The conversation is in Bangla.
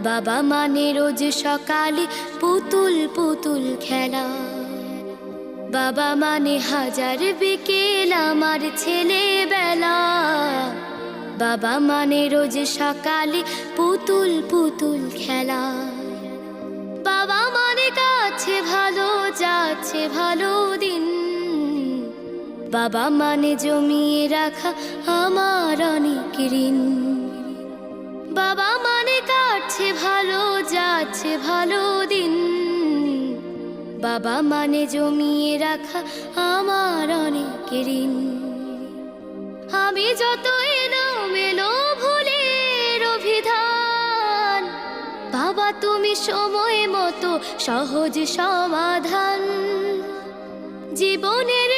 বাবা মানে রোজ সকালে পুতুল পুতুল খেলা। বাবা মানে হাজার বিকেল আমার ছেলেবেলা। বাবা মানে রোজ সকালে পুতুল পুতুল খেলা। বাবা মানে কাছে ভালো যাচ্ছে ভালো দিন। বাবা মানে জমিয়ে রাখা আমার অনেক ঋণ। বাবা মানে কাটছে ভালো যাচ্ছে ভালো দিন। বাবা মানে জমিয়ে রাখা আমার অনেক ঋণ। আমি যত এলোমেলো ভুলের অভিধান, বাবা তুমি সময় মতো সহজ সমাধান। জীবনের